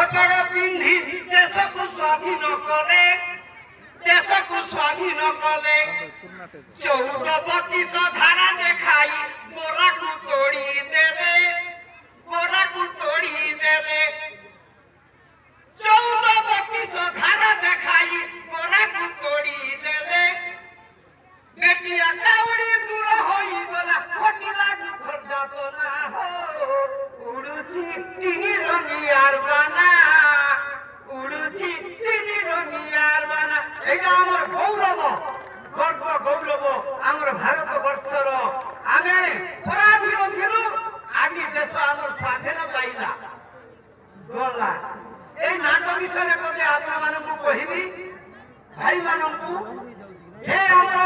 भतड़ पिंधि देश को स्वाधीन कले देश को स्वाधीन कले 14-32 धारा देखाई गोरा को तोड़ी देले 14-32 धारा देखाई गोरा को तोड़ी देले बेटिया काउड़ी दूर होई गला कोटी लागू खर्चा तो ना हो उड़ुची तिनी रंगियार बाना उड़ुची तिनी रंगियार बाना एटा हमर गौरव गर्व गौरव हमर भारत वर्षर आमे पराधीन थिलु आज देश हमर स्वाधीन पाइला गला ए नाटक विषय पते आपना मानकु कहिबी भाई मानकु हे हमर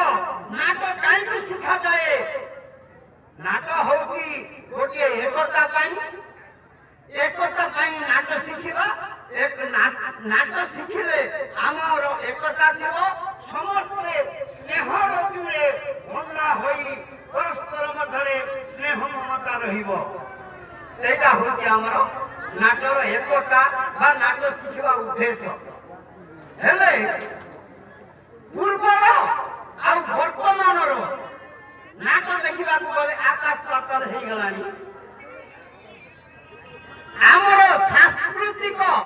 नाटक काई शिखा जाए नाटक होती गोटे एकता पाई नाटक शिखिबा एक नाटक शिखिले आमर एकता थिबो समस्त स्नेह रजुरे बंधा होई परस्पर मध्यरे स्नेह ममता रहिबो एटा होती हमर नाटक एकता बा नाटक शिखिबा उद्देश्य हेले पूर्वर आ वर्तमानर नाटक देखा गले आकाश पाताल हो गलानी आमर सांस्कृतिक